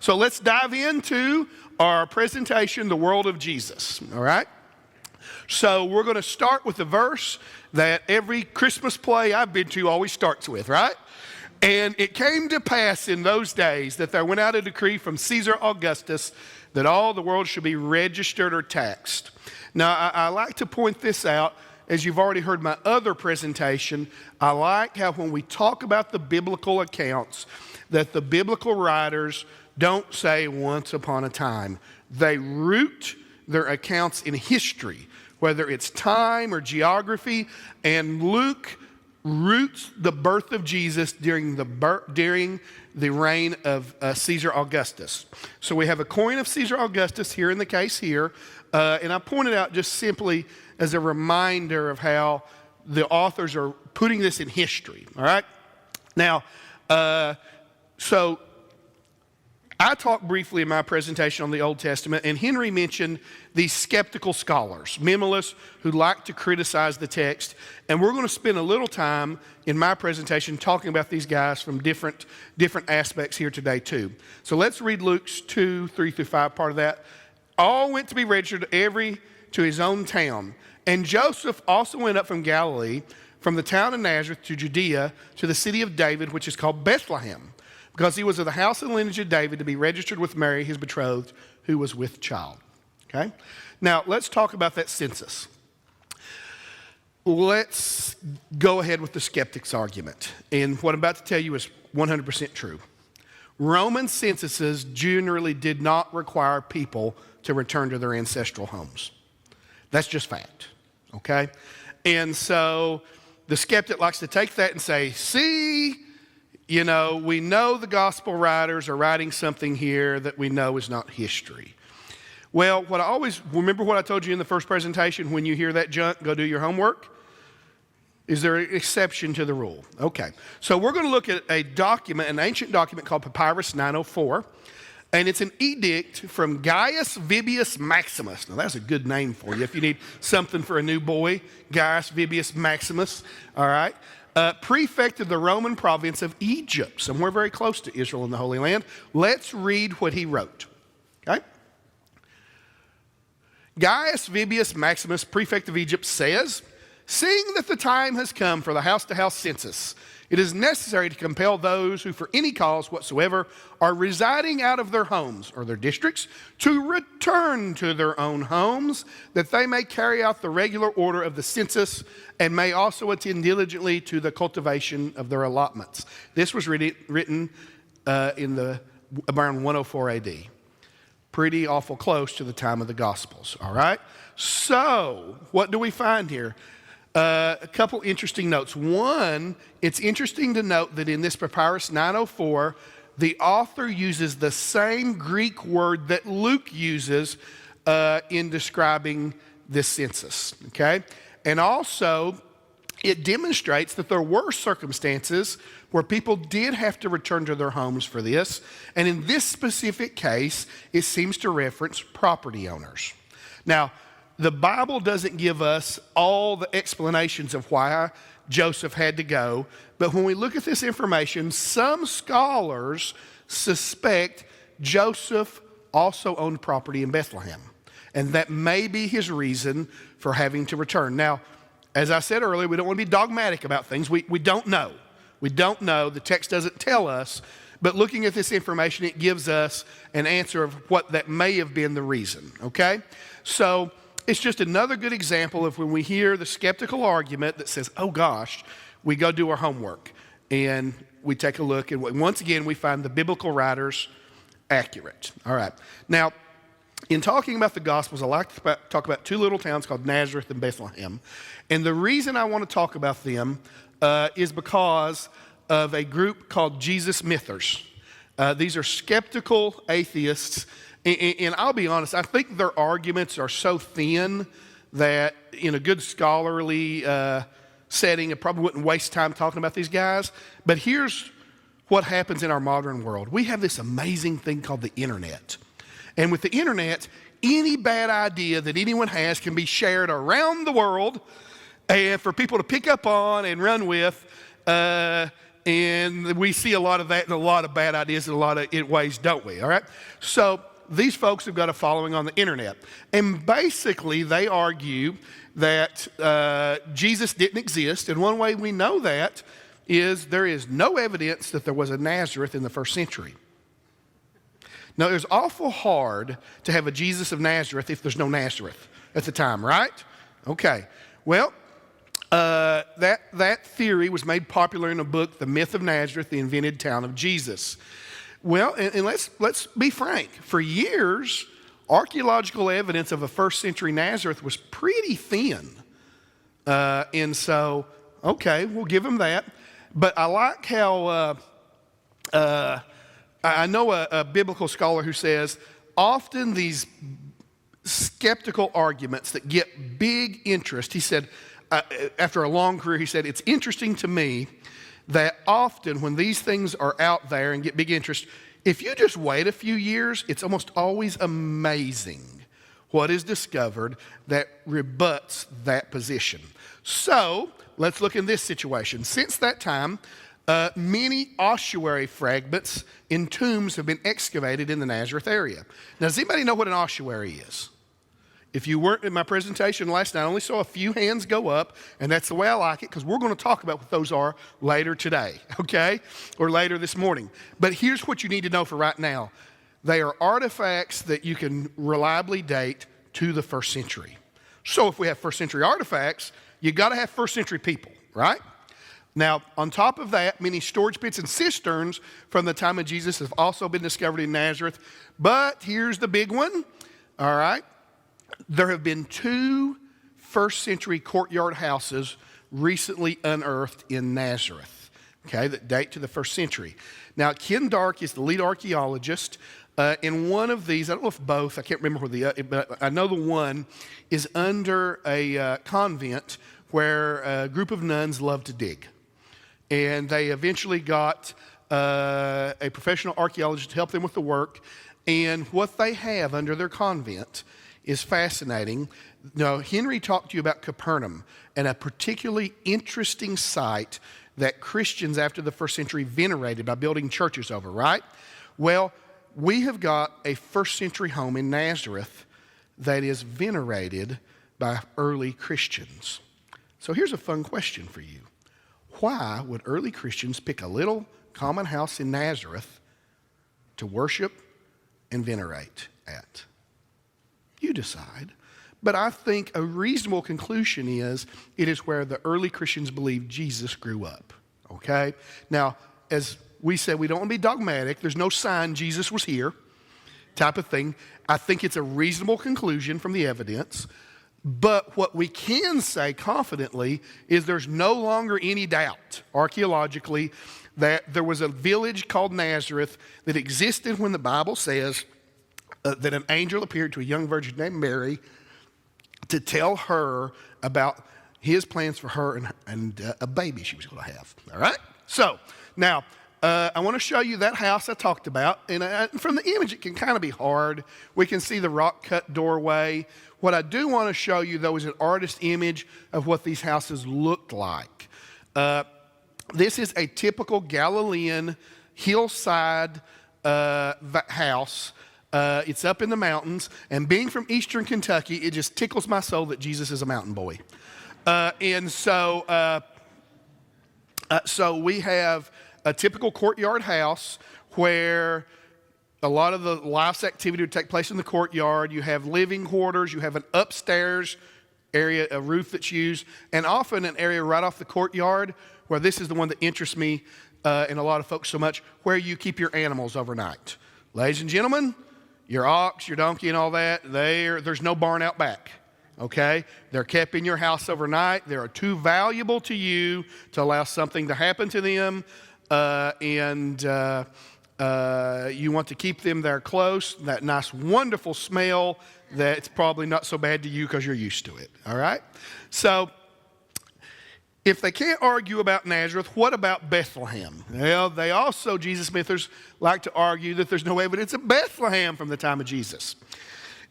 So let's dive into our presentation, The World of Jesus, all right? So we're going to start with the verse that every Christmas play I've been to always starts with, right? And it came to pass in those days that there went out a decree from Caesar Augustus that all the world should be registered or taxed. Now, I like to point this out. As you've already heard my other presentation, I like how when we talk about the biblical accounts, that the biblical writers don't say once upon a time. They root their accounts in history, whether it's time or geography, and Luke roots the birth of Jesus during the reign of Caesar Augustus. So we have a coin of Caesar Augustus here in the case here, and I pointed out just simply as a reminder of how the authors are putting this in history, all right? Now, so I talked briefly in my presentation on the Old Testament, and Henry mentioned these skeptical scholars, minialists who like to criticize the text, and we're going to spend a little time in my presentation talking about these guys from different aspects here today too. So let's read Luke's 2:3-5, part of that. All went to be registered, every to his own town. And Joseph also went up from Galilee, from the town of Nazareth to Judea, to the city of David, which is called Bethlehem, because he was of the house and lineage of David, to be registered with Mary, his betrothed, who was with child. Okay? Now, let's talk about that census. Let's go ahead with the skeptic's argument. And what I'm about to tell you is 100% true. Roman censuses generally did not require people to return to their ancestral homes. That's just fact, okay? And so the skeptic likes to take that and say, see, you know, we know the gospel writers are writing something here that we know is not history. Well, remember what I told you in the first presentation, when you hear that junk, go do your homework? Is there an exception to the rule? Okay, so we're going to look at a document, an ancient document called Papyrus 904, and it's an edict from Gaius Vibius Maximus. Now that's a good name for you if you need something for a new boy, Gaius Vibius Maximus, all right? Prefect of the Roman province of Egypt, somewhere very close to Israel in the Holy Land. Let's read what he wrote, okay? Gaius Vibius Maximus, prefect of Egypt, says, seeing that the time has come for the house-to-house census, it is necessary to compel those who for any cause whatsoever are residing out of their homes or their districts to return to their own homes, that they may carry out the regular order of the census and may also attend diligently to the cultivation of their allotments. This was written in around 104 AD. Pretty awful close to the time of the Gospels, all right? So, what do we find here? A couple interesting notes. One, it's interesting to note that in this Papyrus 904, the author uses the same Greek word that Luke uses in describing this census, okay? And also, it demonstrates that there were circumstances where people did have to return to their homes for this. And in this specific case, it seems to reference property owners. Now, the Bible doesn't give us all the explanations of why Joseph had to go, but when we look at this information, some scholars suspect Joseph also owned property in Bethlehem, and that may be his reason for having to return. Now, as I said earlier, we don't want to be dogmatic about things. We don't know. We don't know. The text doesn't tell us, but looking at this information, it gives us an answer of what that may have been the reason, okay? So, it's just another good example of when we hear the skeptical argument that says, oh gosh, we go do our homework. And we take a look, and once again, we find the biblical writers accurate. All right. Now, in talking about the Gospels, I like to talk about two little towns called Nazareth and Bethlehem. And the reason I want to talk about them is because of a group called Jesus Mythers. These are skeptical atheists. And I'll be honest, I think their arguments are so thin that in a good scholarly setting, I probably wouldn't waste time talking about these guys. But here's what happens in our modern world. We have this amazing thing called the internet. And with the internet, any bad idea that anyone has can be shared around the world and for people to pick up on and run with. and we see a lot of that and a lot of bad ideas in a lot of ways, don't we? All right? So these folks have got a following on the internet. And basically, they argue that Jesus didn't exist. And one way we know that is there is no evidence that there was a Nazareth in the first century. Now, it was awful hard to have a Jesus of Nazareth if there's no Nazareth at the time, right? Okay. Well, that theory was made popular in a book, The Myth of Nazareth, the Invented Town of Jesus. Well, and let's be frank. For years, archaeological evidence of a first century Nazareth was pretty thin. And so, okay, we'll give them that. But I like how, I know a biblical scholar who says, often these skeptical arguments that get big interest, he said, after a long career, he said, it's interesting to me that often when these things are out there and get big interest, if you just wait a few years, it's almost always amazing what is discovered that rebuts that position. So let's look in this situation. Since that time, many ossuary fragments in tombs have been excavated in the Nazareth area. Now, does anybody know what an ossuary is? If you weren't in my presentation last night, I only saw a few hands go up, and that's the way I like it, because we're going to talk about what those are later today, okay? Or later this morning. But here's what you need to know for right now. They are artifacts that you can reliably date to the first century. So if we have first century artifacts, you got to have first century people, right? Now, on top of that, many storage pits and cisterns from the time of Jesus have also been discovered in Nazareth. But here's the big one, all right? There have been 2 first century courtyard houses recently unearthed in Nazareth, okay, that date to the first century. Now, Ken Dark is the lead archaeologist. In one of these, I don't know if both, I can't remember but I know the one is under a convent where a group of nuns love to dig. And they eventually got a professional archaeologist to help them with the work. And what they have under their convent is fascinating. Now, Henry talked to you about Capernaum and a particularly interesting site that Christians after the first century venerated by building churches over, right? Well, we have got a first century home in Nazareth that is venerated by early Christians. So here's a fun question for you. Why would early Christians pick a little common house in Nazareth to worship and venerate at? You decide. But I think a reasonable conclusion is it is where the early Christians believed Jesus grew up, okay? Now, as we said, we don't want to be dogmatic. There's no sign Jesus was here type of thing. I think it's a reasonable conclusion from the evidence. But what we can say confidently is there's no longer any doubt archaeologically that there was a village called Nazareth that existed when the Bible says that an angel appeared to a young virgin named Mary to tell her about his plans for her and a baby she was going to have. All right? So, now, I want to show you that house I talked about. And from the image, it can kind of be hard. We can see the rock-cut doorway. What I do want to show you, though, is an artist image of what these houses looked like. This is a typical Galilean hillside house. It's up in the mountains, and being from eastern Kentucky, it just tickles my soul that Jesus is a mountain boy. So we have a typical courtyard house where a lot of the life's activity would take place in the courtyard. You have living quarters, you have an upstairs area, a roof that's used, and often an area right off the courtyard where this is the one that interests me and a lot of folks so much, where you keep your animals overnight. Ladies and gentlemen, your ox, your donkey, and all that, there's no barn out back, okay? They're kept in your house overnight. They are too valuable to you to allow something to happen to them, and you want to keep them there close, that nice, wonderful smell that's probably not so bad to you because you're used to it, all right? So if they can't argue about Nazareth, what about Bethlehem? Well, they also, Jesus Smithers, like to argue that there's no evidence of Bethlehem from the time of Jesus.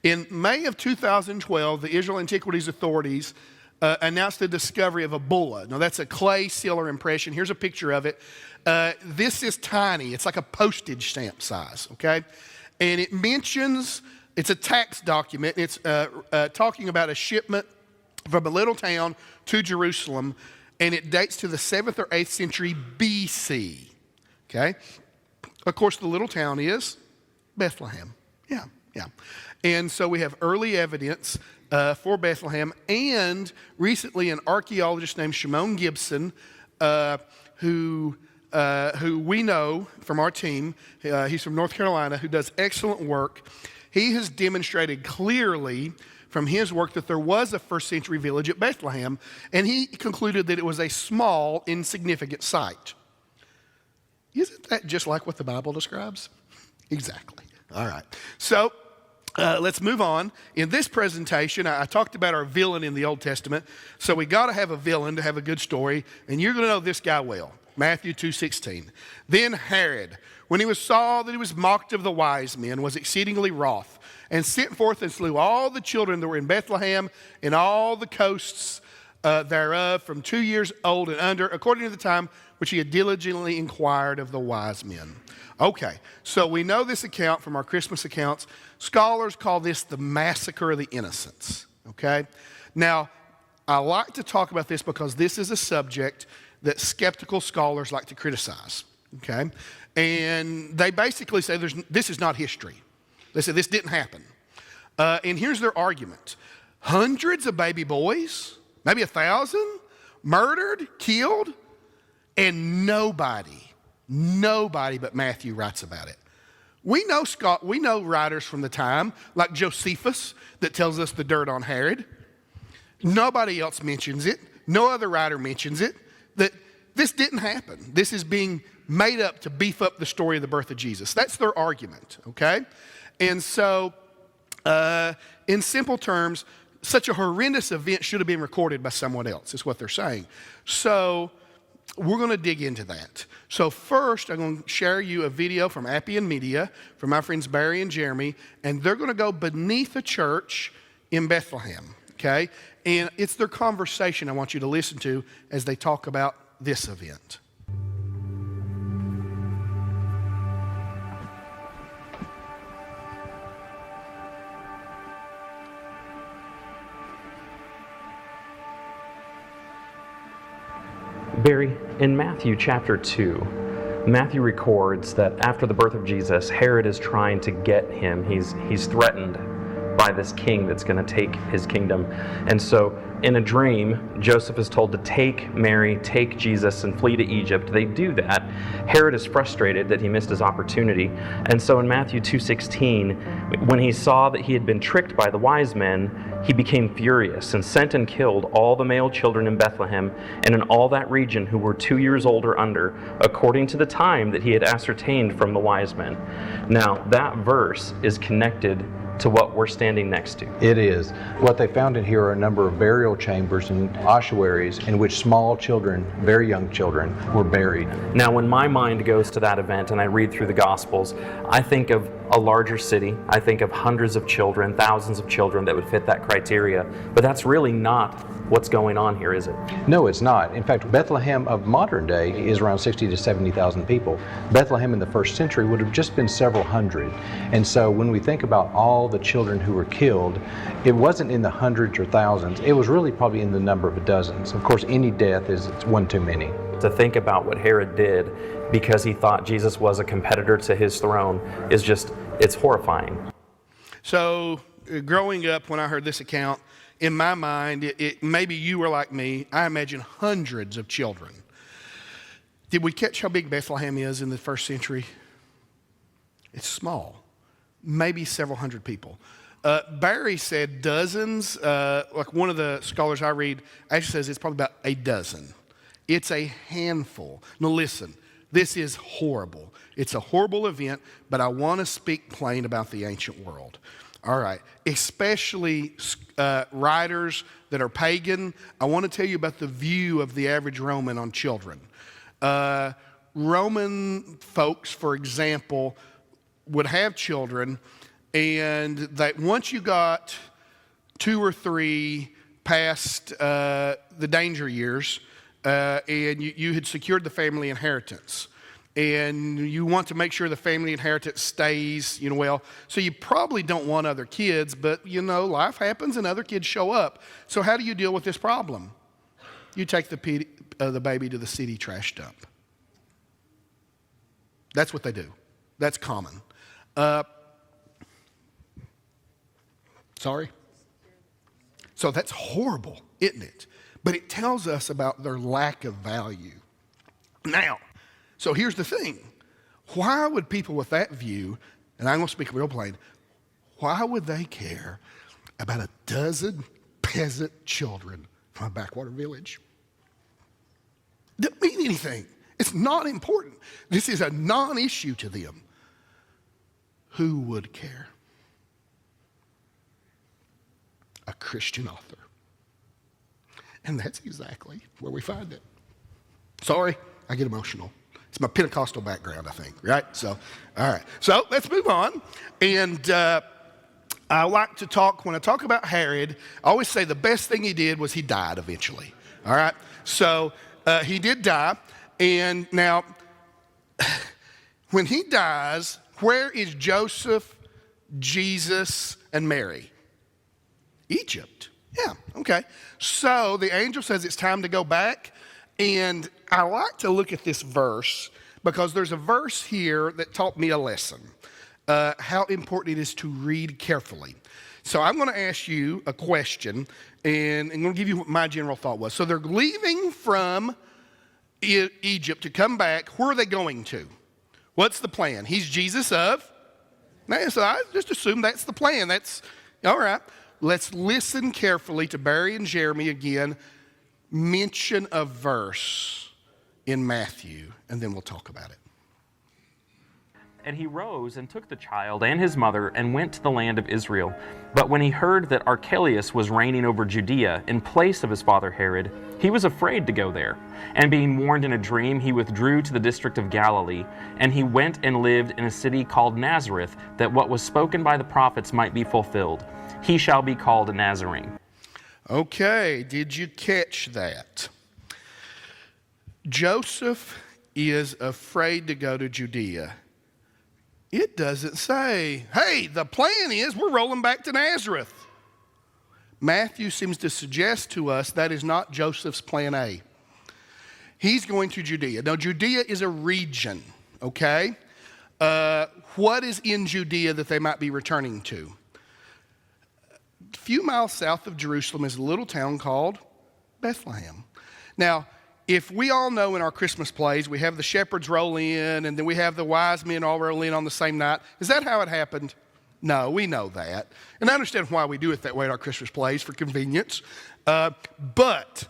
In May of 2012, the Israel Antiquities Authorities announced the discovery of a bulla. Now that's a clay seal or impression. Here's a picture of it. This is tiny. It's like a postage stamp size, okay? And it mentions, it's a tax document. It's talking about a shipment from a little town to Jerusalem, and it dates to the 7th or 8th century BC, okay? Of course, the little town is Bethlehem. Yeah. And so we have early evidence for Bethlehem, and recently an archaeologist named Shimon Gibson, who we know from our team, he's from North Carolina, who does excellent work. He has demonstrated clearly from his work that there was a first century village at Bethlehem, and he concluded that it was a small, insignificant site. Isn't that just like what the Bible describes? Exactly. All right. So let's move on. In this presentation, I talked about our villain in the Old Testament. So we got to have a villain to have a good story, and you're going to know this guy well. Matthew 2:16. Then Herod, when he saw that he was mocked of the wise men, was exceedingly wroth, and sent forth and slew all the children that were in Bethlehem and all the coasts thereof from 2 years old and under, according to the time which he had diligently inquired of the wise men. Okay, so we know this account from our Christmas accounts. Scholars call this the massacre of the innocents, okay? Now, I like to talk about this because this is a subject that skeptical scholars like to criticize, okay? And they basically say this is not history. They say this didn't happen. And here's their argument. Hundreds of baby boys, maybe 1,000, murdered, killed, and nobody but Matthew writes about it. We know writers from the time, like Josephus, that tells us the dirt on Herod. Nobody else mentions it. No other writer mentions it. That this didn't happen. This is being made up to beef up the story of the birth of Jesus. That's their argument, okay? And so, in simple terms, such a horrendous event should have been recorded by someone else, is what they're saying. So, we're going to dig into that. So first, I'm going to share you a video from Appian Media, from my friends Barry and Jeremy, and they're going to go beneath a church in Bethlehem, okay? And it's their conversation I want you to listen to as they talk about this event. Barry, in Matthew chapter 2, Matthew records that after the birth of Jesus, Herod is trying to get him. He's threatened by this king that's going to take his kingdom. And so in a dream, Joseph is told to take Mary, take Jesus, and flee to Egypt. They do that. Herod is frustrated that he missed his opportunity. And so in Matthew 2:16, when he saw that he had been tricked by the wise men, he became furious and sent and killed all the male children in Bethlehem and in all that region who were 2 years old or under, according to the time that he had ascertained from the wise men. Now, that verse is connected to what we're standing next to. It is. What they found in here are a number of burial chambers and ossuaries in which small children, very young children, were buried. Now, when my mind goes to that event and I read through the Gospels, I think of a larger city. I think of hundreds of children, thousands of children that would fit that criteria. But that's really not what's going on here, is it? No, it's not. In fact, Bethlehem of modern day is around 60 to 70,000 people. Bethlehem in the first century would have just been several hundred. And so when we think about all the children who were killed, it wasn't in the hundreds or thousands. It was really probably in the number of dozens. Of course, any death is one too many. To think about what Herod did because he thought Jesus was a competitor to his throne is just, it's horrifying. So growing up, when I heard this account, in my mind, maybe you were like me, I imagine hundreds of children. Did we catch how big Bethlehem is in the first century? It's small, maybe several hundred people. Barry said dozens, like one of the scholars I read actually says it's probably about a dozen. It's a handful. Now listen, this is horrible. It's a horrible event, but I want to speak plain about the ancient world. All right, especially writers that are pagan, I want to tell you about the view of the average Roman on children. Roman folks, for example, would have children, and that once you got 2 or 3 past the danger years, and you had secured the family inheritance. And you want to make sure the family inheritance stays, well. So you probably don't want other kids, but, life happens and other kids show up. So how do you deal with this problem? You take the baby to the city trash dump. That's what they do. That's common. Sorry? So that's horrible, isn't it? But it tells us about their lack of value. Now, so here's the thing. Why would people with that view, and I'm going to speak real plain, why would they care about a dozen peasant children from a backwater village? Doesn't mean anything. It's not important. This is a non-issue to them. Who would care? A Christian author. And that's exactly where we find it. Sorry, I get emotional. It's my Pentecostal background, I think, right? So, all right. So let's move on. And I like to talk, when I talk about Herod, I always say the best thing he did was he died eventually. All right? So he did die. And now, when he dies, where is Joseph, Jesus, and Mary? Egypt. Yeah, okay. So the angel says it's time to go back. And I like to look at this verse because there's a verse here that taught me a lesson, how important it is to read carefully. So I'm going to ask you a question, and I'm going to give you what my general thought was. So they're leaving from Egypt to come back. Where are they going to? What's the plan? He's Jesus of? So I just assume that's the plan. That's all right. Let's listen carefully to Barry and Jeremy again. Mention a verse in Matthew, and then we'll talk about it. And he rose and took the child and his mother and went to the land of Israel. But when he heard that Archelaus was reigning over Judea in place of his father Herod, he was afraid to go there. And being warned in a dream, he withdrew to the district of Galilee. And he went and lived in a city called Nazareth, that what was spoken by the prophets might be fulfilled. He shall be called a Nazarene. Okay, did you catch that? Joseph is afraid to go to Judea. It doesn't say, hey, the plan is we're rolling back to Nazareth. Matthew seems to suggest to us that is not Joseph's plan A. He's going to Judea. Now, Judea is a region, okay? What is in Judea that they might be returning to? A few miles south of Jerusalem is a little town called Bethlehem. Now, if we all know in our Christmas plays, we have the shepherds roll in and then we have the wise men all roll in on the same night. Is that how it happened? No, we know that. And I understand why we do it that way in our Christmas plays for convenience. But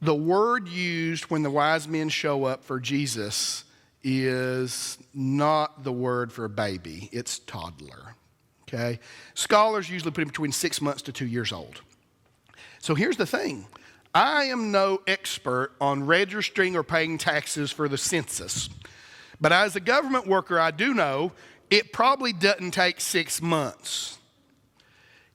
the word used when the wise men show up for Jesus is not the word for a baby. It's toddler. Okay? Scholars usually put it between 6 months to 2 years old. So here's the thing. I am no expert on registering or paying taxes for the census. But as a government worker, I do know it probably doesn't take 6 months.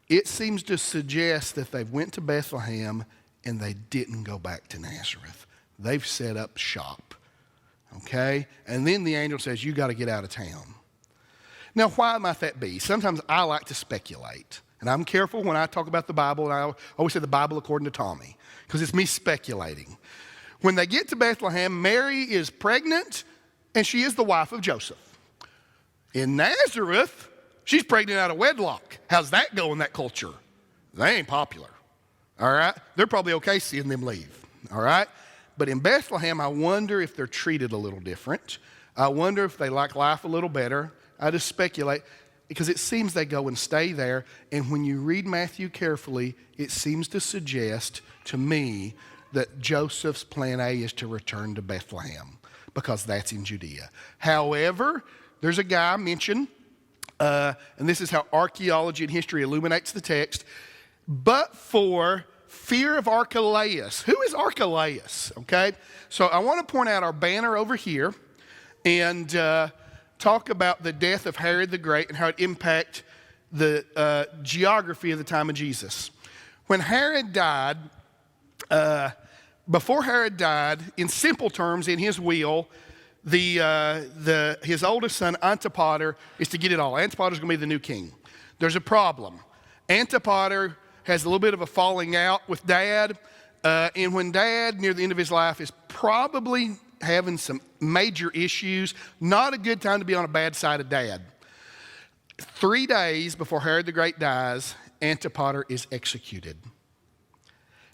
It seems to suggest that they went to Bethlehem and they didn't go back to Nazareth. They've set up shop. Okay? And then the angel says, you got to get out of town. Now, why might that be? Sometimes I like to speculate. And I'm careful when I talk about the Bible, and I always say the Bible according to Tommy, because it's me speculating. When they get to Bethlehem, Mary is pregnant, and she is the wife of Joseph. In Nazareth, she's pregnant out of wedlock. How's that go in that culture? They ain't popular, all right? They're probably okay seeing them leave, all right? But in Bethlehem, I wonder if they're treated a little different. I wonder if they like life a little better. I just speculate. Because it seems they go and stay there. And when you read Matthew carefully, it seems to suggest to me that Joseph's plan A is to return to Bethlehem because that's in Judea. However, there's a guy mentioned, and this is how archaeology and history illuminates the text, but for fear of Archelaus. Who is Archelaus? Okay, so I want to point out our banner over here and talk about the death of Herod the Great and how it impacted the geography of the time of Jesus. When Herod died, before Herod died, in simple terms, in his will, his oldest son, Antipater, is to get it all. Antipater is going to be the new king. There's a problem. Antipater has a little bit of a falling out with Dad, and when Dad, near the end of his life, is probably having some major issues, not a good time to be on a bad side of Dad. 3 days before Herod the Great dies, Antipater is executed.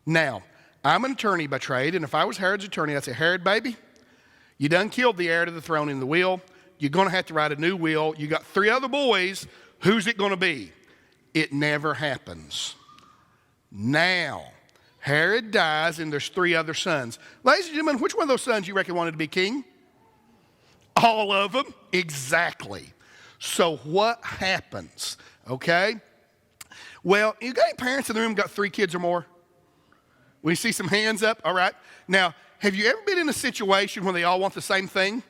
Now, I'm an attorney by trade, and if I was Herod's attorney, I'd say, Herod, baby, you done killed the heir to the throne in the will. You're going to have to write a new will. You got 3 other boys. Who's it going to be? It never happens. Now, Herod dies, and there's 3 other sons. Ladies and gentlemen, which one of those sons you reckon wanted to be king? All of them? Exactly. So what happens? Okay? Well, you got any parents in the room got 3 kids or more? We see some hands up, all right? Now, have you ever been in a situation when they all want the same thing?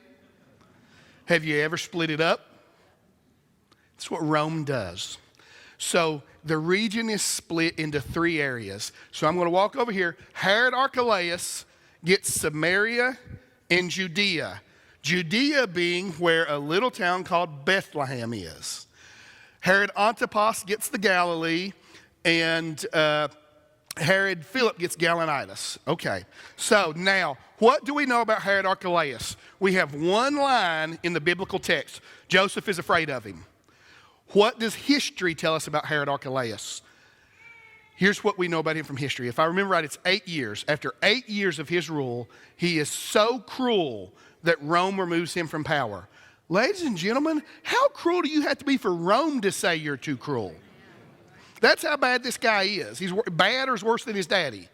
Have you ever split it up? That's what Rome does. So the region is split into 3 areas. So I'm going to walk over here. Herod Archelaus gets Samaria and Judea. Judea being where a little town called Bethlehem is. Herod Antipas gets the Galilee, and Herod Philip gets Gallinitis. Okay, so now, what do we know about Herod Archelaus? We have one line in the biblical text. Joseph is afraid of him. What does history tell us about Herod Archelaus? Here's what we know about him from history. If I remember right, it's 8 years. After 8 years of his rule, he is so cruel that Rome removes him from power. Ladies and gentlemen, how cruel do you have to be for Rome to say you're too cruel? That's how bad this guy is. He's bad or is worse than his daddy.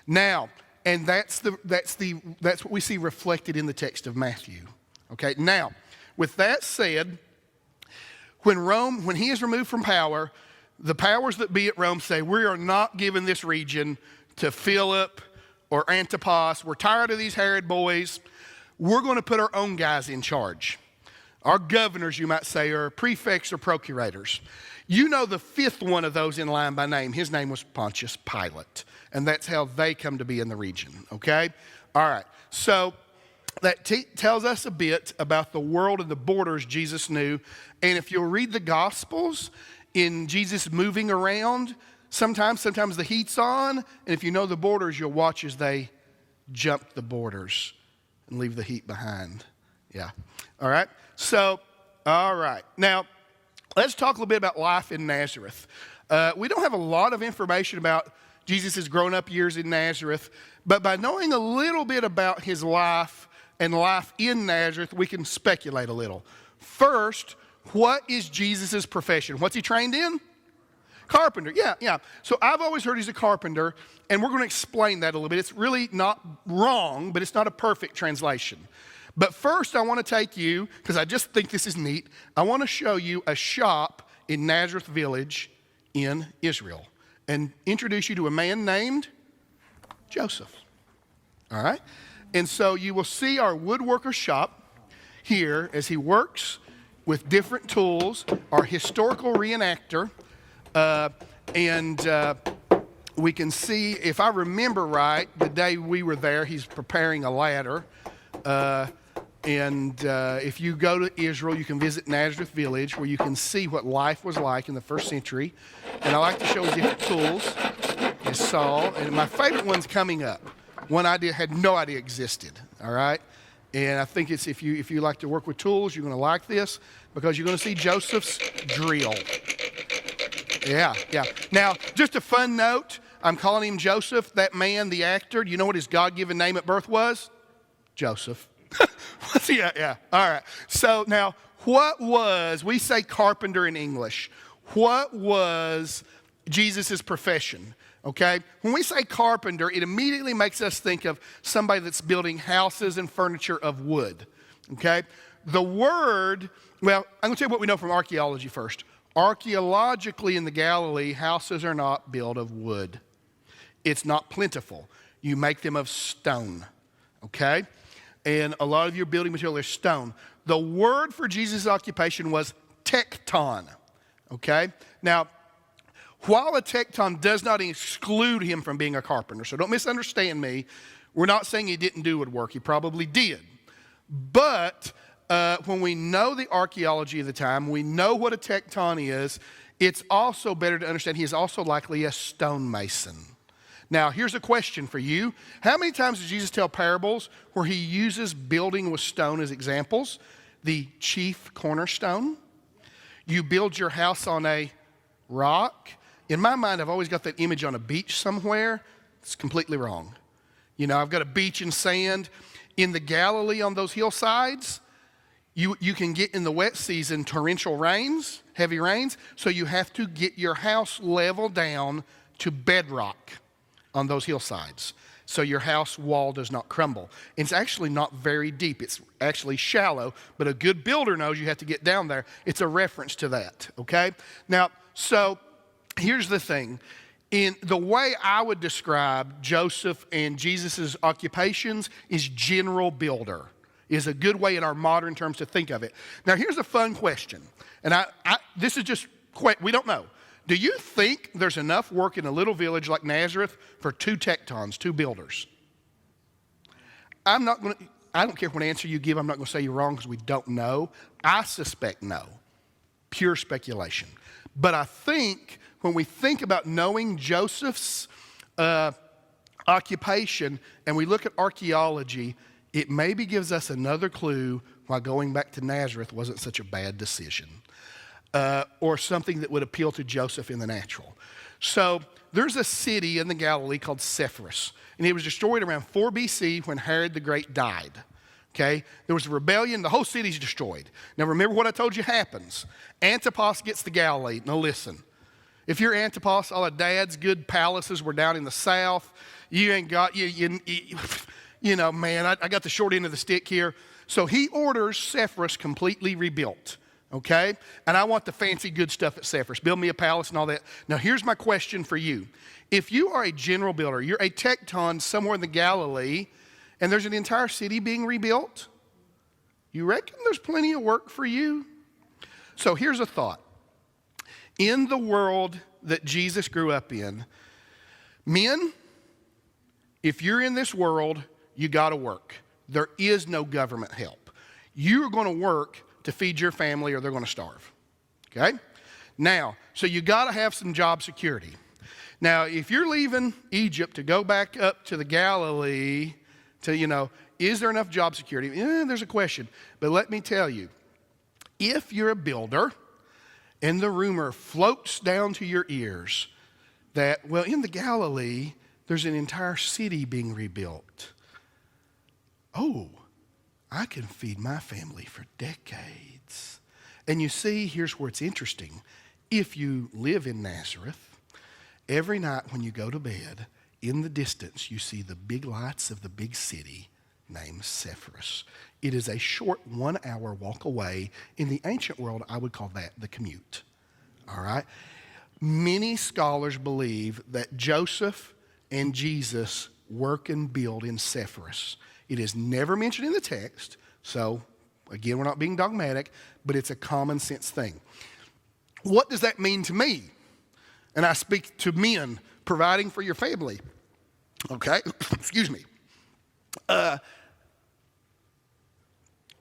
Now, and that's what we see reflected in the text of Matthew. Okay, now, with that said, when he is removed from power, the powers that be at Rome say, we are not giving this region to Philip or Antipas. We're tired of these Herod boys. We're going to put our own guys in charge. Our governors, you might say, are prefects or procurators. You know the 5th one of those in line by name. His name was Pontius Pilate. And that's how they come to be in the region, okay? All right, so that tells us a bit about the world and the borders Jesus knew. And if you'll read the Gospels, in Jesus moving around, sometimes the heat's on, and if you know the borders, you'll watch as they jump the borders and leave the heat behind. Yeah, all right? So, all right. Now, let's talk a little bit about life in Nazareth. We don't have a lot of information about Jesus' grown-up years in Nazareth, but by knowing a little bit about his life and life in Nazareth, we can speculate a little. First, what is Jesus' profession? What's he trained in? Carpenter, yeah. So I've always heard he's a carpenter, and we're going to explain that a little bit. It's really not wrong, but it's not a perfect translation. But first, I want to take you, because I just think this is neat, I want to show you a shop in Nazareth Village in Israel and introduce you to a man named Joseph. All right? And so you will see our woodworker shop here as he works with different tools, our historical reenactor, and we can see, if I remember right, the day we were there, he's preparing a ladder. And if you go to Israel, you can visit Nazareth Village, where you can see what life was like in the 1st century. And I like to show different tools, as Saul. And my favorite one's coming up. One I had no idea existed, all right? And I think it's if you like to work with tools, you're going to like this, because you're going to see Joseph's drill. Yeah. Now, just a fun note, I'm calling him Joseph. That man, the actor, do you know what his God-given name at birth was? Joseph. Yeah. All right. So now, we say carpenter in English. What was Jesus' profession? Okay? When we say carpenter, it immediately makes us think of somebody that's building houses and furniture of wood. Okay? The word, well, I'm going to tell you what we know from archaeology first. Archaeologically in the Galilee, houses are not built of wood. It's not plentiful. You make them of stone. Okay? And a lot of your building material is stone. The word for Jesus' occupation was tekton. Okay? Now, while a tecton does not exclude him from being a carpenter, so don't misunderstand me. We're not saying he didn't do woodwork. He probably did. But when we know the archaeology of the time, we know what a tecton is, it's also better to understand he is also likely a stonemason. Now, here's a question for you. How many times does Jesus tell parables where he uses building with stone as examples? The chief cornerstone. You build your house on a rock. In my mind, I've always got that image on a beach somewhere. It's completely wrong. You know, I've got a beach and sand. In the Galilee on those hillsides, you can get in the wet season torrential rains, heavy rains, so you have to get your house leveled down to bedrock on those hillsides so your house wall does not crumble. It's actually not very deep. It's actually shallow, but a good builder knows you have to get down there. It's a reference to that, okay? Now, so here's the thing. In the way I would describe Joseph and Jesus' occupations is general builder, is a good way in our modern terms to think of it. Now, here's a fun question, and this is just, we don't know. Do you think there's enough work in a little village like Nazareth for 2 tectons, 2 builders? I don't care what answer you give, I'm not going to say you're wrong because we don't know. I suspect no. Pure speculation. But I think when we think about knowing Joseph's occupation and we look at archaeology, it maybe gives us another clue why going back to Nazareth wasn't such a bad decision. Or something that would appeal to Joseph in the natural. So there's a city in the Galilee called Sepphoris, and it was destroyed around 4 BC when Herod the Great died. Okay, there was a rebellion, the whole city's destroyed. Now remember what I told you happens. Antipas gets the Galilee. Now listen, if you're Antipas, all of Dad's good palaces were down in the south. You ain't got, you know, man, I got the short end of the stick here. So he orders Sepphoris completely rebuilt. Okay? And I want the fancy good stuff at Sepphoris. Build me a palace and all that. Now, here's my question for you. If you are a general builder, you're a tecton somewhere in the Galilee, and there's an entire city being rebuilt, you reckon there's plenty of work for you? So here's a thought. In the world that Jesus grew up in, men, if you're in this world, you got to work. There is no government help. You're going to work to feed your family or they're going to starve, okay? Now, so you got to have some job security. Now, if you're leaving Egypt to go back up to the Galilee to, you know, is there enough job security? There's a question. But let me tell you, if you're a builder and the rumor floats down to your ears that, well, in the Galilee, there's an entire city being rebuilt. Oh, I can feed my family for decades. And you see, here's where it's interesting. If you live in Nazareth, every night when you go to bed, in the distance, you see the big lights of the big city named Sepphoris. It is a short 1-hour walk away. In the ancient world, I would call that the commute. All right? Many scholars believe that Joseph and Jesus work and build in Sepphoris. It is never mentioned in the text, so again, we're not being dogmatic, but it's a common sense thing. What does that mean to me? And I speak to men providing for your family. Okay, excuse me.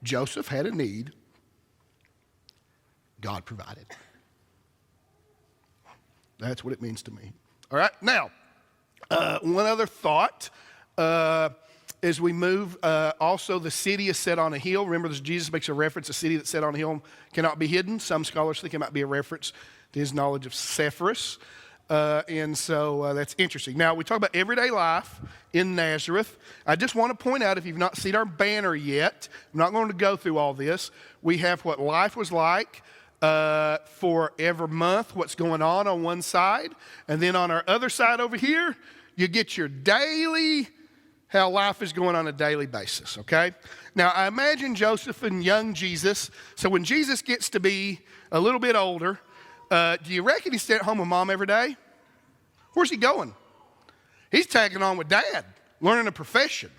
Joseph had a need. God provided. That's what it means to me. All right, now, one other thought. As we move, also the city is set on a hill. Remember, Jesus makes a reference, a city that's set on a hill cannot be hidden. Some scholars think it might be a reference to his knowledge of Sepphoris. And so that's interesting. Now, we talk about everyday life in Nazareth. I just want to point out, if you've not seen our banner yet, I'm not going to go through all this. We have what life was like for every month, what's going on one side. And then on our other side over here, you get your daily, how life is going on a daily basis, okay? Now, I imagine Joseph and young Jesus. So when Jesus gets to be a little bit older, do you reckon he's staying at home with mom every day? Where's he going? He's tagging on with dad, learning a profession.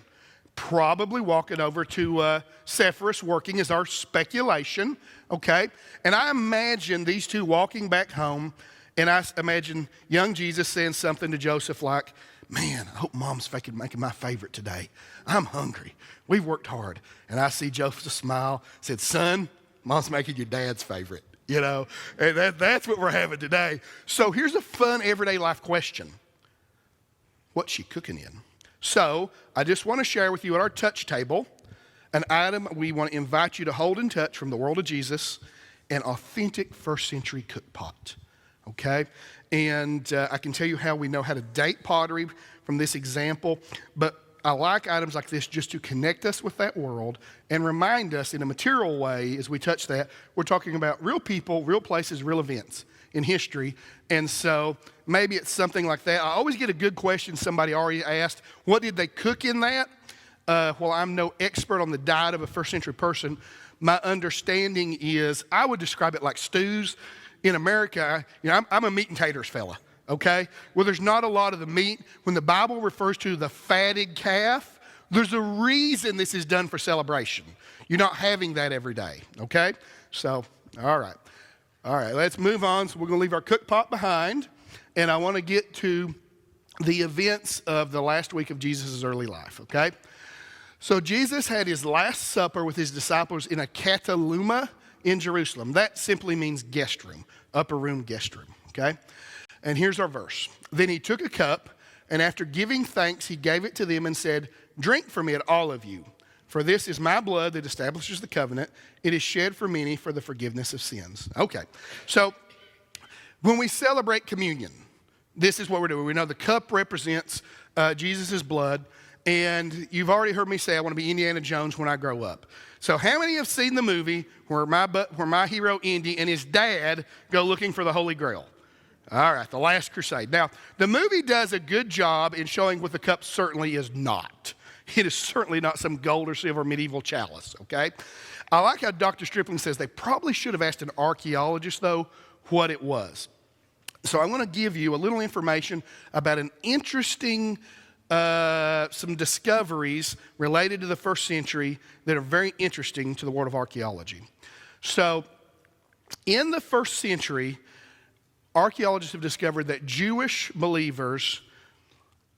Probably walking over to Sepphoris, working is our speculation, okay? And I imagine these two walking back home, And I imagine young Jesus saying something to Joseph like, man, I hope Mom's making my favorite today. I'm hungry. We've worked hard. And I see Joseph smile, said, son, Mom's making your dad's favorite. You know, and that's what we're having today. So here's a fun everyday life question. What's she cooking in? So I just want to share with you at our touch table an item we want to invite you to hold in touch from the world of Jesus, an authentic first century cook pot. Okay? And I can tell you how we know how to date pottery from this example, but I like items like this just to connect us with that world and remind us in a material way as we touch that, we're talking about real people, real places, real events in history. And so maybe it's something like that. I always get a good question somebody already asked, what did they cook in that? Well, I'm no expert on the diet of a first century person. My understanding is I would describe it like stews. In America, you know, I'm a meat and taters fella. Okay? Well, there's not a lot of the meat. When the Bible refers to the fatted calf, there's a reason this is done for celebration. You're not having that every day, okay? So, all right. All right, let's move on. So we're going to leave our cook pot behind, and I want to get to the events of the last week of Jesus' early life, okay? So Jesus had his last supper with his disciples in a kataluma in Jerusalem. That simply means guest room, upper room guest room, okay? And here's our verse. Then he took a cup, and after giving thanks, he gave it to them and said, drink from it, all of you. For this is my blood that establishes the covenant. It is shed for many for the forgiveness of sins. Okay, so when we celebrate communion, this is what we're doing. We know the cup represents Jesus' blood, and you've already heard me say I want to be Indiana Jones when I grow up. So how many have seen the movie where my hero Indy and his dad go looking for the Holy Grail? All right, The Last Crusade. Now, the movie does a good job in showing what the cup certainly is not. It is certainly not some gold or silver medieval chalice, okay? I like how Dr. Stripling says they probably should have asked an archaeologist, though, what it was. So I'm going to give you a little information about an interesting, some discoveries related to the first century that are very interesting to the world of archaeology. So in the first century, archaeologists have discovered that Jewish believers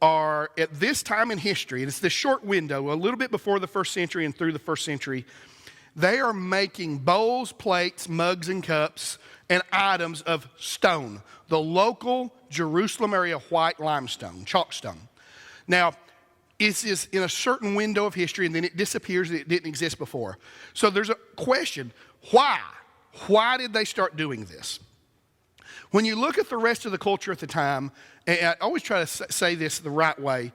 are, at this time in history, and it's this short window, a little bit before the first century and through the first century, they are making bowls, plates, mugs, and cups, and items of stone, the local Jerusalem area white limestone, chalkstone. Now, it is in a certain window of history, and then it disappears, and it didn't exist before. So there's a question, why? Why did they start doing this? When you look at the rest of the culture at the time, and I always try to say this the right way,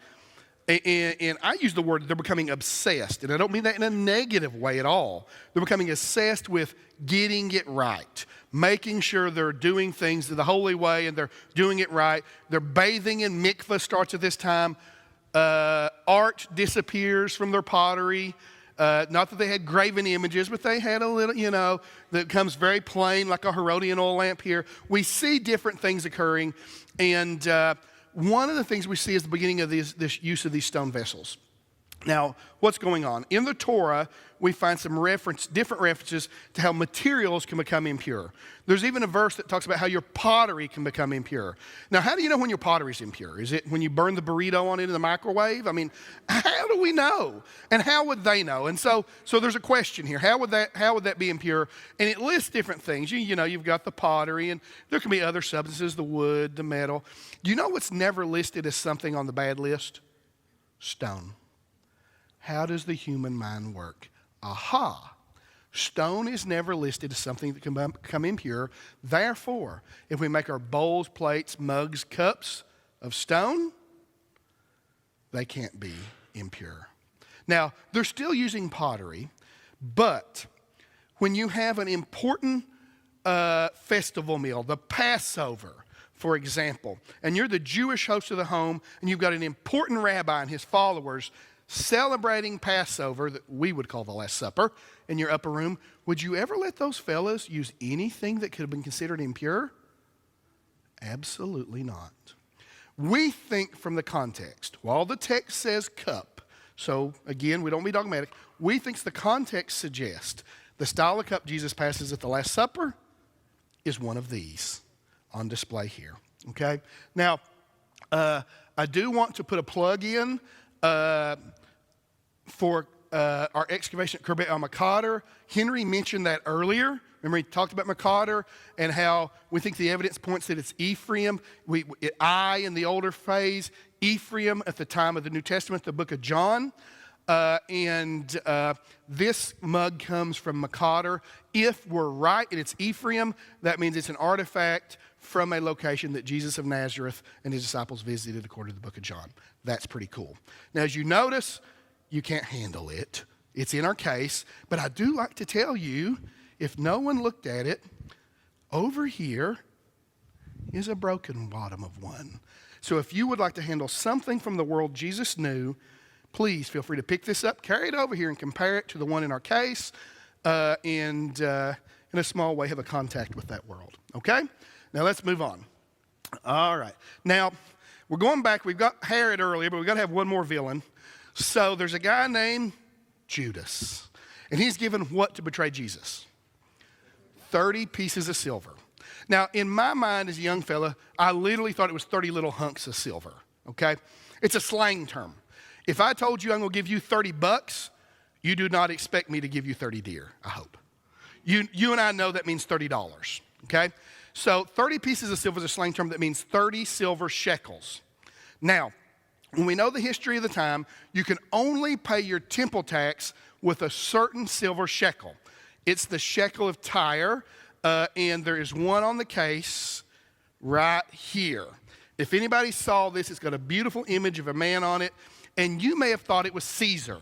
and I use the word they're becoming obsessed, and I don't mean that in a negative way at all. They're becoming obsessed with getting it right, making sure they're doing things the holy way and they're doing it right. They're bathing in mikvah starts at this time. Art disappears from their pottery. Not that they had graven images, but they had a little, you know, that comes very plain, like a Herodian oil lamp here. We see different things occurring, and one of the things we see is the beginning of this use of these stone vessels. Now, what's going on? In the Torah, we find some different references to how materials can become impure. There's even a verse that talks about how your pottery can become impure. Now, how do you know when your pottery is impure? Is it when you burn the burrito on it in the microwave? I mean, how do we know? And how would they know? And so there's a question here. How would that be impure? And it lists different things. You know, you've got the pottery, and there can be other substances, the wood, the metal. Do you know what's never listed as something on the bad list? Stone. How does the human mind work? Aha! Stone is never listed as something that can become impure. Therefore, if we make our bowls, plates, mugs, cups of stone, they can't be impure. Now, they're still using pottery, but when you have an important festival meal, the Passover, for example, and you're the Jewish host of the home, and you've got an important rabbi and his followers celebrating Passover, that we would call the Last Supper, in your upper room, would you ever let those fellas use anything that could have been considered impure? Absolutely not. We think from the context. While the text says cup, so again, we don't be dogmatic, we think the context suggests the style of cup Jesus passes at the Last Supper is one of these. on display here, okay? Now, I do want to put a plug in for our excavation at Corbett on McCotter. Henry mentioned that earlier. Remember, he talked about McCotter and how we think the evidence points that it's Ephraim. I in the older phase, Ephraim at the time of the New Testament, the book of John. This mug comes from McCotter. If we're right and it's Ephraim, that means it's an artifact from a location that Jesus of Nazareth and his disciples visited according to the book of John. That's pretty cool. Now, as you notice, you can't handle it. It's in our case, but I do like to tell you, if no one looked at it, over here is a broken bottom of one. So if you would like to handle something from the world Jesus knew, please feel free to pick this up, carry it over here, and compare it to the one in our case, and in a small way have a contact with that world. Okay? Now let's move on. All right. Now, we're going back. We've got Herod earlier, but we've got to have one more villain. So there's a guy named Judas, and he's given what to betray Jesus? 30 pieces of silver. Now, in my mind as a young fella, I literally thought it was 30 little hunks of silver, okay? It's a slang term. If I told you I'm going to give you $30, you do not expect me to give you 30 deer, I hope. You and I know that means $30, okay? So 30 pieces of silver is a slang term that means 30 silver shekels. Now, when we know the history of the time, you can only pay your temple tax with a certain silver shekel. It's the shekel of Tyre, and there is one on the case right here. If anybody saw this, it's got a beautiful image of a man on it, and you may have thought it was Caesar.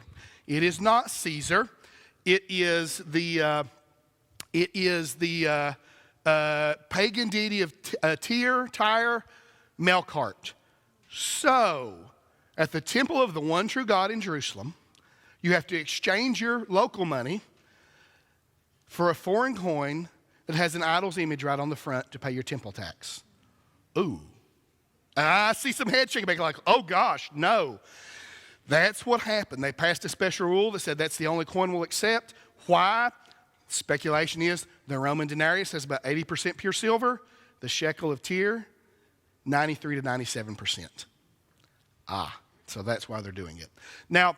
It is not Caesar. It is the pagan deity of Tyre, Melkart. So, at the temple of the one true God in Jerusalem, you have to exchange your local money for a foreign coin that has an idol's image right on the front to pay your temple tax. Ooh. I see some head shaking back like, oh gosh, no. That's what happened. They passed a special rule that said that's the only coin we'll accept. Why? Speculation is the Roman denarius has about 80% pure silver. The shekel of Tyre, 93 to 97%. So that's why they're doing it. Now,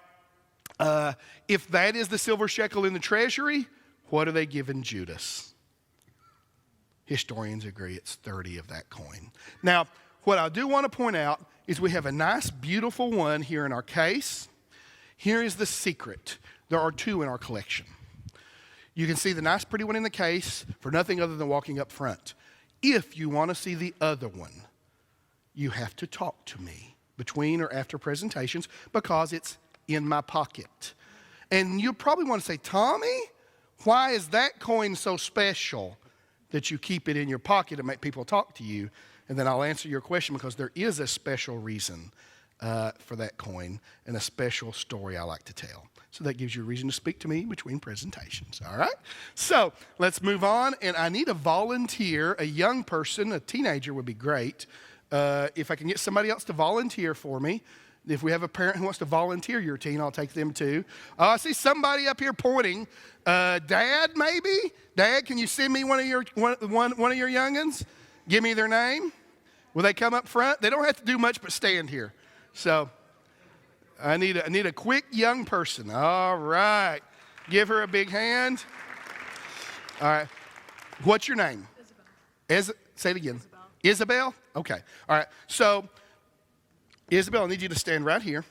if that is the silver shekel in the treasury, what are they giving Judas? Historians agree it's 30 of that coin. Now, what I do want to point out is we have a nice, beautiful one here in our case. Here is the secret. There are two in our collection. You can see the nice, pretty one in the case for nothing other than walking up front. If you want to see the other one, you have to talk to me between or after presentations because it's in my pocket. And you probably want to say, Tommy, why is that coin so special that you keep it in your pocket and make people talk to you? And then I'll answer your question because there is a special reason for that coin and a special story I like to tell. So that gives you a reason to speak to me between presentations, all right? So let's move on, and I need a volunteer, a young person, a teenager would be great. If I can get somebody else to volunteer for me. If we have a parent who wants to volunteer your teen, I'll take them too. I see somebody up here pointing. Dad, maybe? Dad, can you send me one of your youngins? Give me their name. Will they come up front? They don't have to do much but stand here. So I need a quick young person. All right. Give her a big hand. All right. What's your name? Isabel. Say it again. Isabel? Okay. All right. So, Isabel, I need you to stand right here.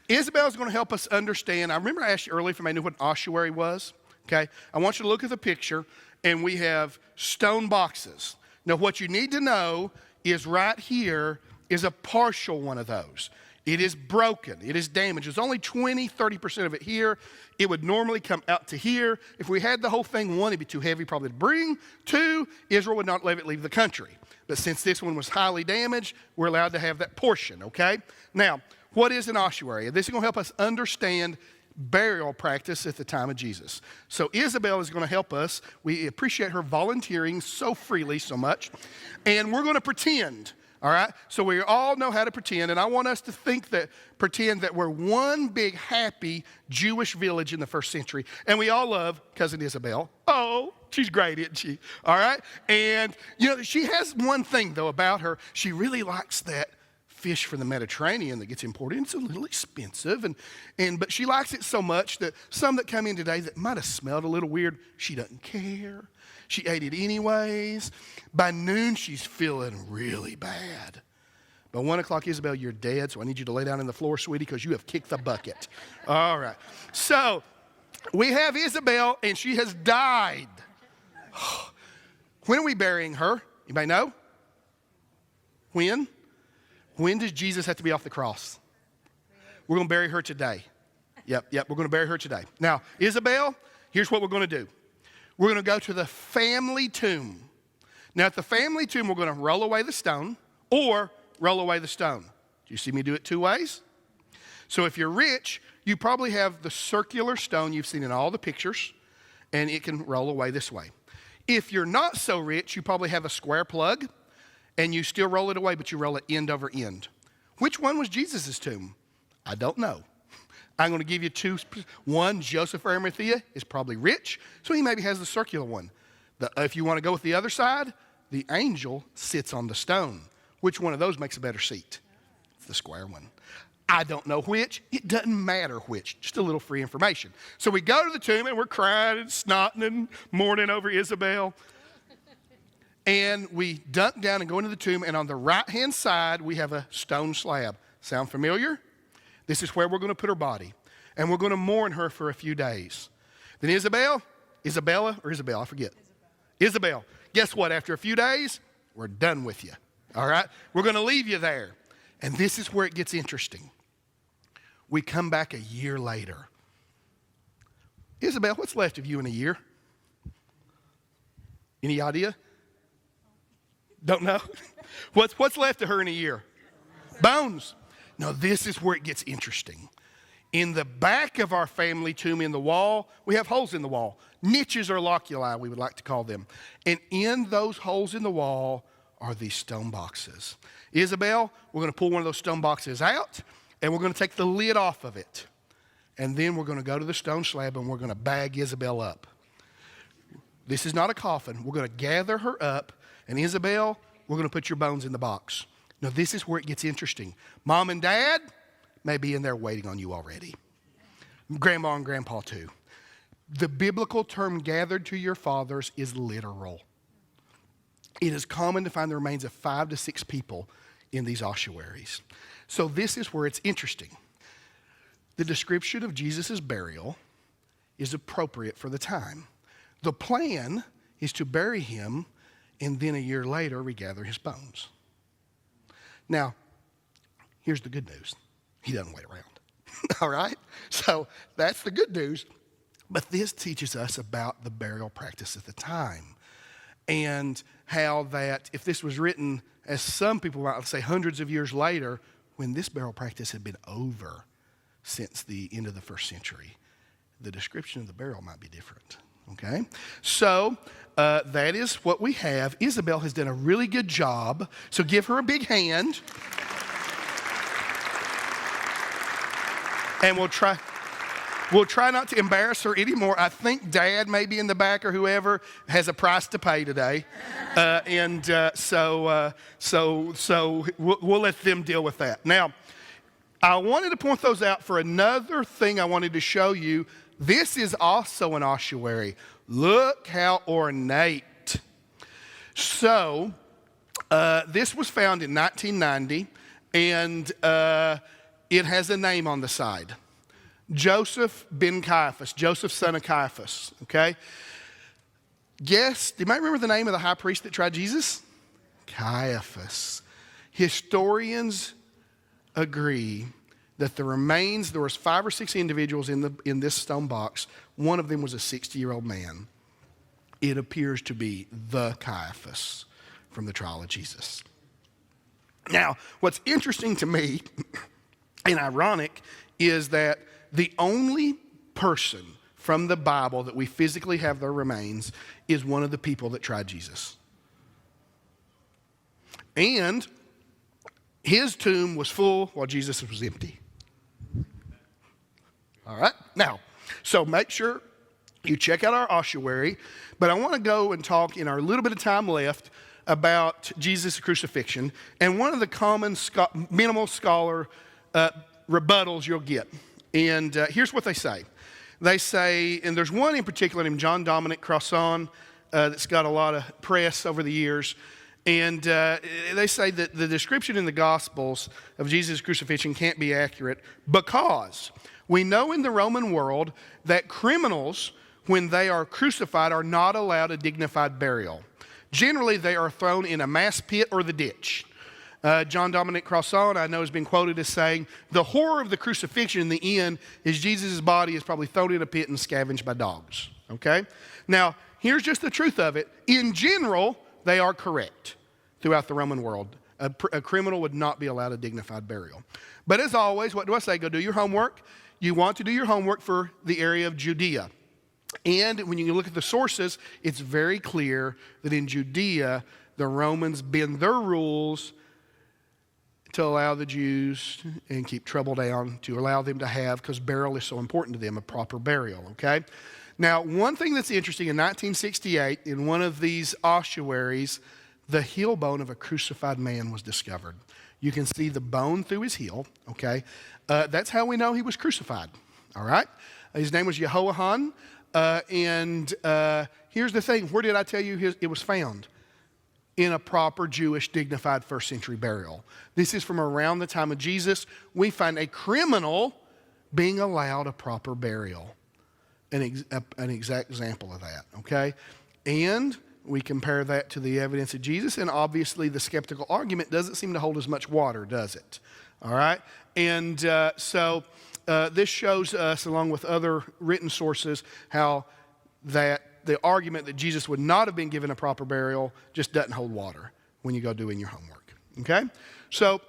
Isabel is going to help us understand. I remember I asked you earlier if I knew what an ossuary was. Okay. I want you to look at the picture, and we have stone boxes. Now, what you need to know is right here is a partial one of those. It is broken. It is damaged. There's only 20, 30% of it here. It would normally come out to here. If we had the whole thing, one, it'd be too heavy probably to bring. Two, Israel would not let it leave the country. But since this one was highly damaged, we're allowed to have that portion, okay? Now, what is an ossuary? This is going to help us understand burial practice at the time of Jesus. So Isabel is going to help us. We appreciate her volunteering so freely, so much. And we're going to pretend. All right? So we all know how to pretend, and I want us to pretend that we're one big happy Jewish village in the first century, and we all love Cousin Isabel. Oh, She's great, isn't she? All right? And, she has one thing, though, about her. She really likes that fish from the Mediterranean that gets imported. It's a little expensive, but she likes it so much that some that come in today that might have smelled a little weird, she doesn't care. She ate it anyways. By noon, she's feeling really bad. By 1 o'clock, Isabel, you're dead, so I need you to lay down on the floor, sweetie, because you have kicked the bucket. All right. So we have Isabel, and she has died. When are we burying her? Anybody know? When? When does Jesus have to be off the cross? We're going to bury her today. Yep, we're going to bury her today. Now, Isabel, here's what we're going to do. We're going to go to the family tomb. Now, at the family tomb, we're going to roll away the stone or roll away the stone. Do you see me do it two ways? So if you're rich, you probably have the circular stone you've seen in all the pictures, and it can roll away this way. If you're not so rich, you probably have a square plug, and you still roll it away, but you roll it end over end. Which one was Jesus' tomb? I don't know. I'm going to give you two. One, Joseph of Arimathea is probably rich, so he maybe has the circular one. If you want to go with the other side, the angel sits on the stone. Which one of those makes a better seat? It's the square one. I don't know which. It doesn't matter which. Just a little free information. So we go to the tomb, and we're crying and snotting and mourning over Isabel. And we dunk down and go into the tomb, and on the right-hand side, we have a stone slab. Sound familiar? This is where we're going to put her body. And we're going to mourn her for a few days. Then Isabella, I forget. Isabel. Guess what? After a few days, we're done with you. All right? We're going to leave you there. And this is where it gets interesting. We come back a year later. Isabel, what's left of you in a year? Any idea? Don't know? What's left of her in a year? Bones. Now, this is where it gets interesting. In the back of our family tomb in the wall, we have holes in the wall. Niches or loculi, we would like to call them. And in those holes in the wall are these stone boxes. Isabel, we're going to pull one of those stone boxes out, and we're going to take the lid off of it. And then we're going to go to the stone slab, and we're going to bag Isabel up. This is not a coffin. We're going to gather her up, and Isabel, we're going to put your bones in the box. Now, this is where it gets interesting. Mom and Dad may be in there waiting on you already. Grandma and Grandpa too. The biblical term gathered to your fathers is literal. It is common to find the remains of 5 to 6 people in these ossuaries. So this is where it's interesting. The description of Jesus' burial is appropriate for the time. The plan is to bury him, and then a year later regather his bones. Now, here's the good news. He doesn't wait around. All right? So that's the good news. But this teaches us about the burial practice at the time, and how that if this was written, as some people might say, hundreds of years later, when this burial practice had been over since the end of the first century, the description of the burial might be different. Okay? So that is what we have. Isabel has done a really good job, so give her a big hand. And we'll try not to embarrass her anymore. I think Dad, maybe in the back or whoever, has a price to pay today. So we'll let them deal with that. Now, I wanted to point those out for another thing I wanted to show you. This is also an ossuary. Look how ornate. So, this was found in 1990, and it has a name on the side. Joseph ben Caiaphas, Joseph son of Caiaphas, okay? Guess, do you might remember the name of the high priest that tried Jesus? Caiaphas. Historians agree that the remains, there was 5 or 6 individuals in this stone box. One of them was a 60-year-old man. It appears to be the Caiaphas from the trial of Jesus. Now, what's interesting to me and ironic is that the only person from the Bible that we physically have their remains is one of the people that tried Jesus. And his tomb was full while Jesus was empty. All right? Now, so make sure You check out our ossuary, but I want to go and talk in our little bit of time left about Jesus' crucifixion and one of the common minimal scholar rebuttals you'll get. And here's what they say. They say, and there's one in particular named John Dominic Crossan that's got a lot of press over the years. And they say that the description in the Gospels of Jesus' crucifixion can't be accurate because we know in the Roman world that criminals, when they are crucified, are not allowed a dignified burial. Generally, they are thrown in a mass pit or the ditch. John Dominic Crossan, I know, has been quoted as saying, the horror of the crucifixion in the end is Jesus' body is probably thrown in a pit and scavenged by dogs, okay? Now, here's just the truth of it. In general, they are correct throughout the Roman world. A criminal would not be allowed a dignified burial. But as always, what do I say? Go do your homework. You want to do your homework for the area of Judea. And when you look at the sources, it's very clear that in Judea, the Romans bend their rules to allow the Jews and keep trouble down, to allow them to have, because burial is so important to them, a proper burial, okay? Now, one thing that's interesting, in 1968, in one of these ossuaries, the heel bone of a crucified man was discovered. You can see the bone through his heel, okay? That's how we know he was crucified, all right? His name was Jehoahan. And here's the thing. Where did I tell you it was found? In a proper Jewish dignified first century burial. This is from around the time of Jesus. We find a criminal being allowed a proper burial. An exact example of that, okay? And we compare that to the evidence of Jesus, and obviously the skeptical argument doesn't seem to hold as much water, does it? All right? And so this shows us, along with other written sources, how that the argument that Jesus would not have been given a proper burial just doesn't hold water when you go doing your homework, okay? So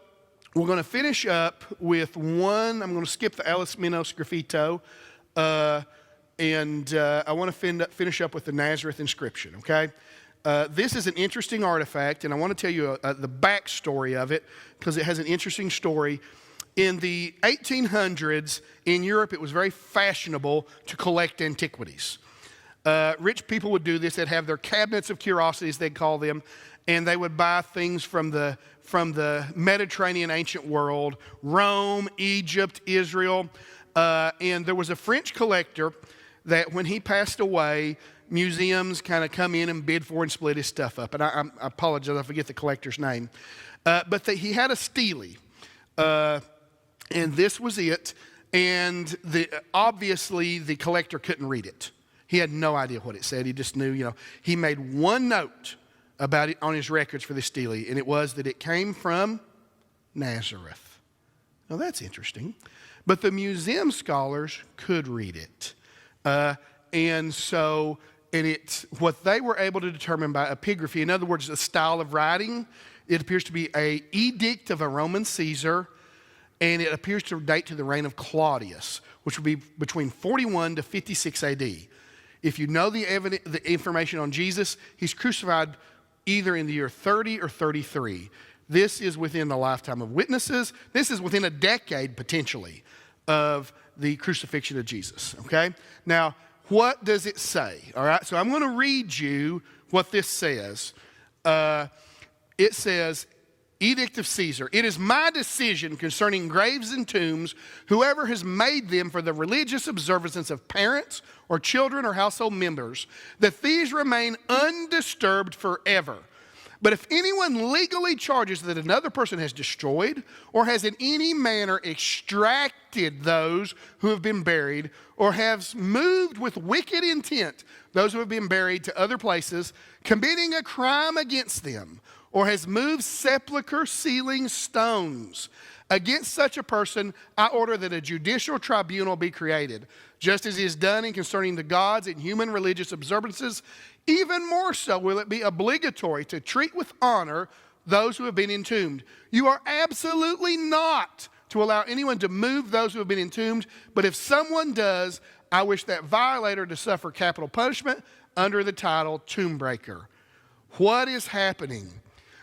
we're going to finish up with one. I'm going to skip the Alice Minos graffito, and I want to finish up with the Nazareth inscription, okay? This is an interesting artifact, and I want to tell you the backstory of it because it has an interesting story. In the 1800s, in Europe, it was very fashionable to collect antiquities. Rich people would do this. They'd have their cabinets of curiosities, they'd call them, and they would buy things from the Mediterranean ancient world, Rome, Egypt, Israel. And there was a French collector that when he passed away, museums kind of come in and bid for and split his stuff up. And I apologize, I forget the collector's name. But he had a stele. And this was it. And obviously the collector couldn't read it. He had no idea what it said. He just knew, he made one note about it on his records for this stele, and it was that it came from Nazareth. Now that's interesting. But the museum scholars could read it. And it's what they were able to determine by epigraphy, in other words, the style of writing, it appears to be an edict of a Roman Caesar, and it appears to date to the reign of Claudius, which would be between 41 to 56 AD. If you know the information on Jesus, he's crucified either in the year 30 or 33. This is within the lifetime of witnesses. This is within a decade, potentially, of the crucifixion of Jesus, okay? Now, what does it say? All right, so I'm going to read you what this says. It says, Edict of Caesar. It is my decision concerning graves and tombs, whoever has made them for the religious observances of parents or children or household members, that these remain undisturbed forever. But if anyone legally charges that another person has destroyed or has in any manner extracted those who have been buried or has moved with wicked intent those who have been buried to other places, committing a crime against them, or has moved sepulchre sealing stones, against such a person, I order that a judicial tribunal be created, just as is done in concerning the gods and human religious observances. Even more so will it be obligatory to treat with honor those who have been entombed. You are absolutely not to allow anyone to move those who have been entombed, but if someone does, I wish that violator to suffer capital punishment under the title tomb breaker. What is happening?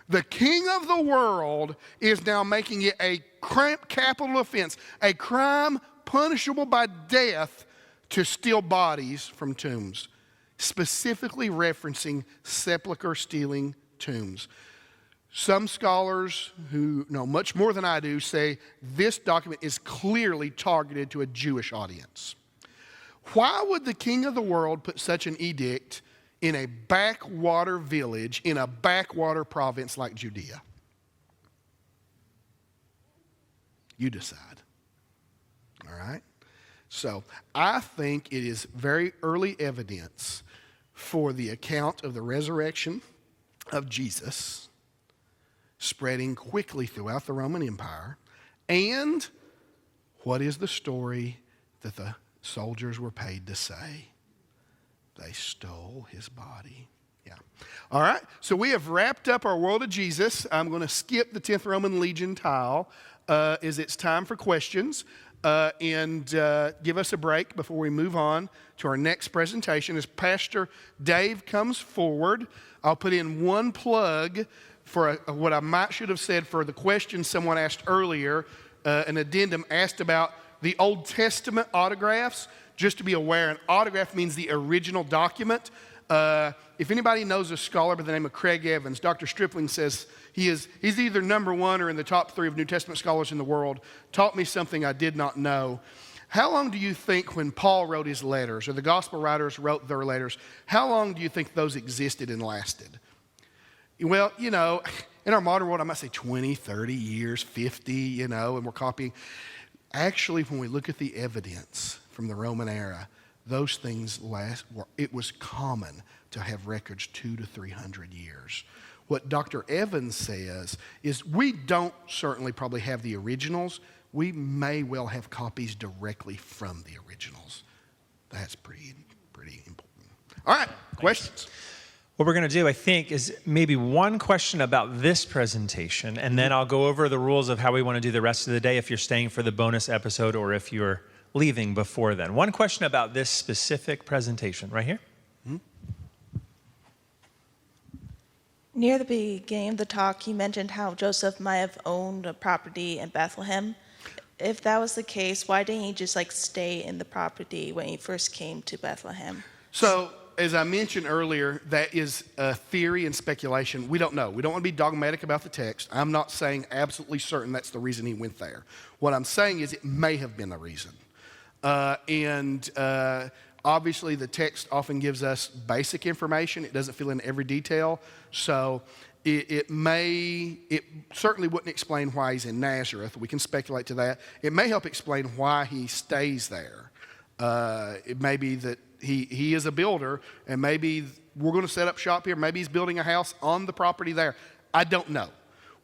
The king of the world is now making it a capital offense, a crime punishable by death, to steal bodies from tombs, specifically referencing sepulchre stealing tombs. Some scholars who know much more than I do say this document is clearly targeted to a Jewish audience. Why would the king of the world put such an edict in a backwater village in a backwater province like Judea? You decide. All right? So I think it is very early evidence for the account of the resurrection of Jesus spreading quickly throughout the Roman Empire. And what is the story that the soldiers were paid to say? They stole his body. Yeah. All right, so we have wrapped up our world of Jesus. I'm going to skip the 10th Roman Legion tile as it's time for questions. And give us a break before we move on to our next presentation. As Pastor Dave comes forward, I'll put in one plug for what I should have said for the question someone asked earlier, an addendum asked about the Old Testament autographs. Just to be aware, an autograph means the original document. If anybody knows a scholar by the name of Craig Evans, Dr. Stripling says he's either number one or in the top 3 of New Testament scholars in the world, taught me something I did not know. How long do you think when Paul wrote his letters, or the gospel writers wrote their letters, how long do you think those existed and lasted? Well, in our modern world, I might say 20, 30 years, 50, and we're copying. Actually, when we look at the evidence from the Roman era, those things it was common to have records 200 to 300 years. What Dr. Evans says is we don't certainly probably have the originals. We may well have copies directly from the originals. That's pretty important. All right, questions? What we're going to do, I think, is maybe one question about this presentation, and then I'll go over the rules of how we want to do the rest of the day if you're staying for the bonus episode or if you're leaving before then. One question about this specific presentation, right here. Near the beginning of the talk, you mentioned how Joseph might have owned a property in Bethlehem. If that was the case, why didn't he just stay in the property when he first came to Bethlehem? So, as I mentioned earlier, that is a theory and speculation. We don't know. We don't want to be dogmatic about the text. I'm not saying absolutely certain that's the reason he went there. What I'm saying is it may have been the reason. Obviously, the text often gives us basic information. It doesn't fill in every detail. So it certainly wouldn't explain why he's in Nazareth. We can speculate to that. It may help explain why he stays there. It may be that he is a builder, and maybe we're going to set up shop here. Maybe he's building a house on the property there. I don't know.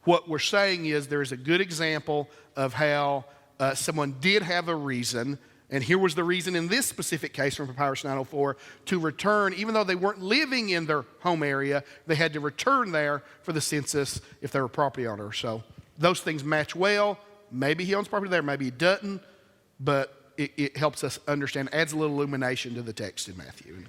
What we're saying is there's a good example of how someone did have a reason. And here was the reason in this specific case from Papyrus 904 to return, even though they weren't living in their home area, they had to return there for the census if they were property owners. So those things match well. Maybe he owns property there, maybe he doesn't, but it helps us understand, adds a little illumination to the text in Matthew.